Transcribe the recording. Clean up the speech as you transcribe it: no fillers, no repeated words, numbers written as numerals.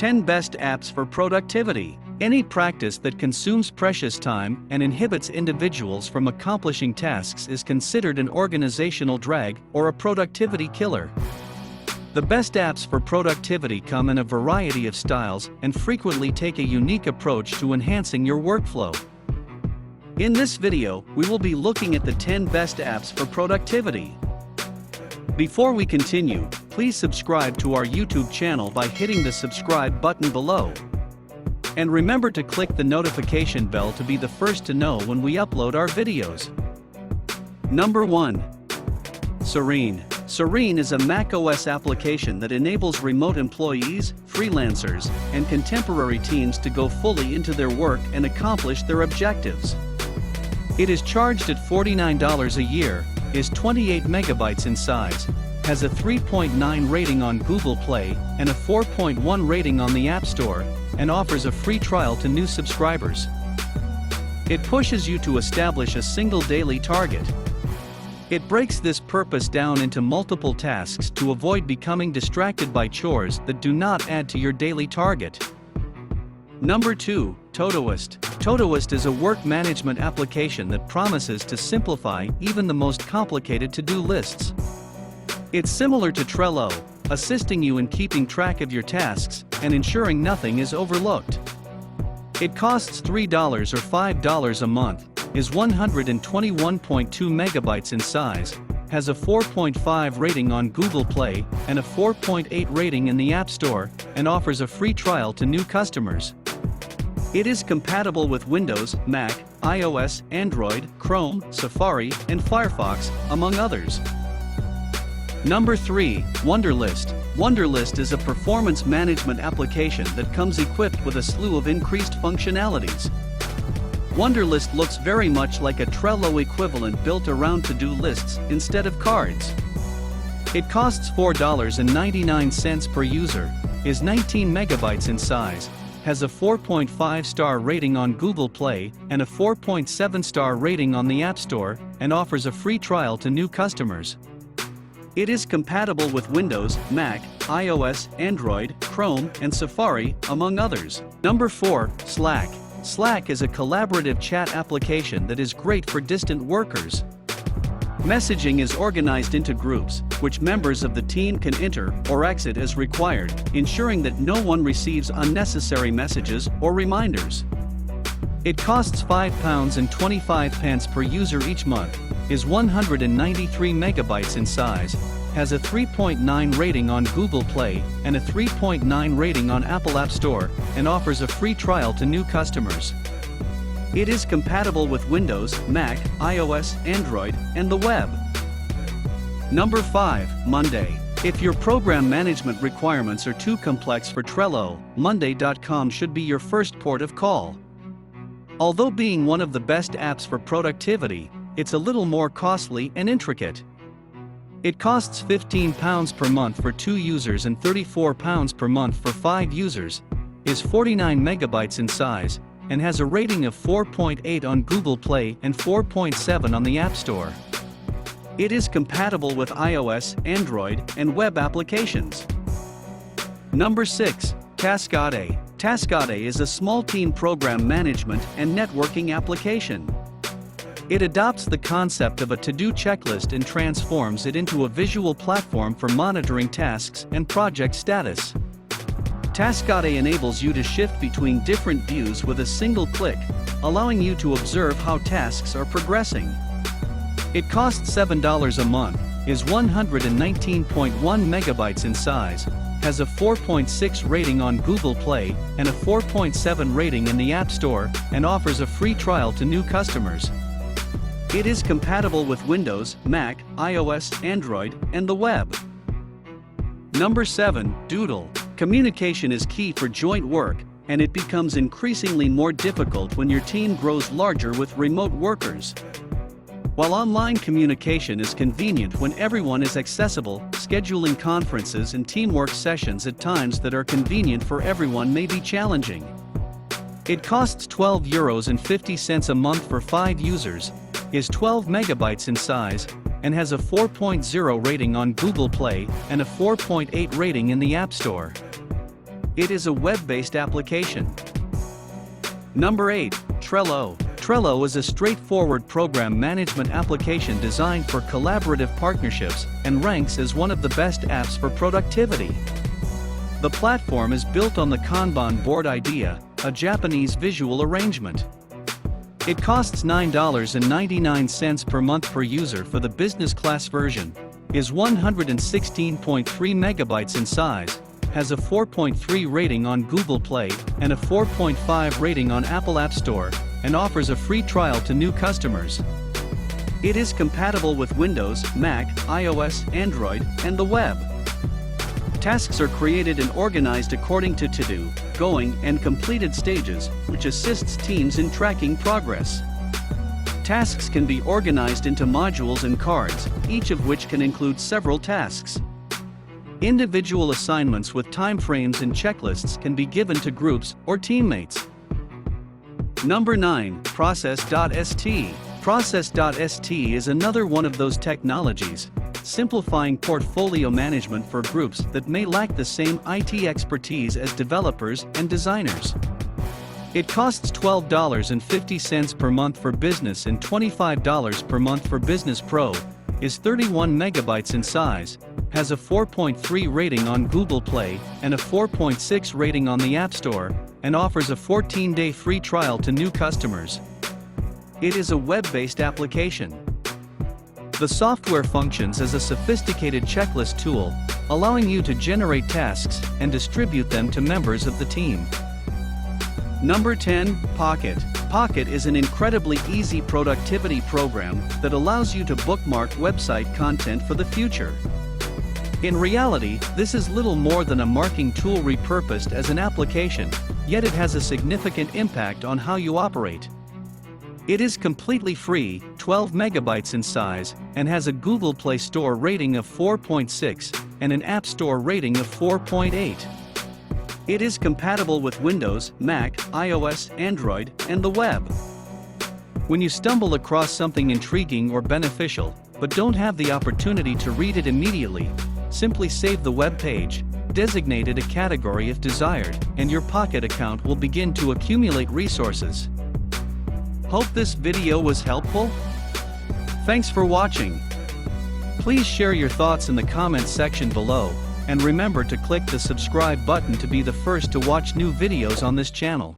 10 Best Apps for Productivity. Any practice that consumes precious time and inhibits individuals from accomplishing tasks is considered an organizational drag or a productivity killer. The best apps for productivity come in a variety of styles and frequently take a unique approach to enhancing your workflow. In this video, we will be looking at the 10 best apps for productivity. Before we continue, please subscribe to our YouTube channel by hitting the subscribe button below. And remember to click the notification bell to be the first to know when we upload our videos. Number 1. Serene. Serene is a macOS application that enables remote employees, freelancers, and contemporary teams to go fully into their work and accomplish their objectives. It is charged at $49 a year, is 28 megabytes in size, has a 3.9 rating on Google Play and a 4.1 rating on the App Store, and offers a free trial to new subscribers. It pushes you to establish a single daily target. It breaks this purpose down into multiple tasks to avoid becoming distracted by chores that do not add to your daily target. Number 2. Todoist. Todoist is a work management application that promises to simplify even the most complicated to-do lists. It's similar to Trello, assisting you in keeping track of your tasks and ensuring nothing is overlooked. It costs $3 or $5 a month, is 121.2 megabytes in size, has a 4.5 rating on Google Play and a 4.8 rating in the App Store, and offers a free trial to new customers. It is compatible with Windows, Mac, iOS, Android, Chrome, Safari, and Firefox, among others. Number 3. Wunderlist. Wunderlist is a performance management application that comes equipped with a slew of increased functionalities. Wunderlist looks very much like a Trello equivalent built around to-do lists instead of cards. It costs $4.99 per user, is 19 megabytes in size, has a 4.5-star rating on Google Play and a 4.7-star rating on the App Store, and offers a free trial to new customers. It is compatible with Windows, Mac, iOS, Android, Chrome, and Safari, among others. Number 4. Slack. Slack is a collaborative chat application that is great for distant workers. Messaging is organized into groups, which members of the team can enter or exit as required, ensuring that no one receives unnecessary messages or reminders. It costs £5.25 per user each month, is 193 megabytes in size, has a 3.9 rating on Google Play and a 3.9 rating on Apple App Store, and offers a free trial to new customers. It is compatible with Windows, Mac, iOS, Android, and the web. Number 5. Monday. If your program management requirements are too complex for Trello, Monday.com should be your first port of call. Although being one of the best apps for productivity, it's a little more costly and intricate. It costs £15 per month for 2 users and £34 per month for 5 users, is 49 megabytes in size, and has a rating of 4.8 on Google Play and 4.7 on the App Store. It is compatible with iOS, Android, and web applications. Number 6. Cascade. Cascade is a small team program management and networking application. It adopts the concept of a to-do checklist and transforms it into a visual platform for monitoring tasks and project status. Cascade enables you to shift between different views with a single click, allowing you to observe how tasks are progressing. It costs $7 a month, is 119.1 megabytes in size, has a 4.6 rating on Google Play and a 4.7 rating in the App Store, and offers a free trial to new customers. It is compatible with Windows, Mac, iOS, Android, and the web. Number 7. Doodle. Communication is key for joint work, and it becomes increasingly more difficult when your team grows larger with remote workers. While online communication is convenient when everyone is accessible, scheduling conferences and teamwork sessions at times that are convenient for everyone may be challenging. It costs €12.50 a month for 5 users, is 12 megabytes in size, and has a 4.0 rating on Google Play and a 4.8 rating in the App Store. It is a web-based application. Number 8. Trello. Trello is a straightforward program management application designed for collaborative partnerships and ranks as one of the best apps for productivity. The platform is built on the Kanban board idea, a Japanese visual arrangement. It costs $9.99 per month per user for the business class version, is 116.3 megabytes in size, has a 4.3 rating on Google Play and a 4.5 rating on Apple App Store, and offers a free trial to new customers. It is compatible with Windows, Mac, iOS, Android, and the web. Tasks are created and organized according to to-do, going, and completed stages, which assists teams in tracking progress. Tasks can be organized into modules and cards, each of which can include several tasks. Individual assignments with timeframes and checklists can be given to groups or teammates. Number 9. Processst. Processst is another one of those technologies, simplifying portfolio management for groups that may lack the same IT expertise as developers and designers. It costs $12.50 per month for Business and $25 per month for Business Pro, is 31 megabytes in size, has a 4.3 rating on Google Play and a 4.6 rating on the App Store, and offers a 14-day free trial to new customers. It is a web-based application. The software functions as a sophisticated checklist tool, allowing you to generate tasks and distribute them to members of the team. Number 10. Pocket. Pocket is an incredibly easy productivity program that allows you to bookmark website content for the future. In reality, this is little more than a marking tool repurposed as an application, yet it has a significant impact on how you operate. It is completely free, 12 megabytes in size, and has a Google Play Store rating of 4.6 and an App Store rating of 4.8. It is compatible with Windows, Mac, iOS, Android, and the web. When you stumble across something intriguing or beneficial, but don't have the opportunity to read it immediately, simply save the web page, designate it a category if desired, and your Pocket account will begin to accumulate resources. Hope this video was helpful. Thanks for watching. Please share your thoughts in the comments section below, and remember to click the subscribe button to be the first to watch new videos on this channel.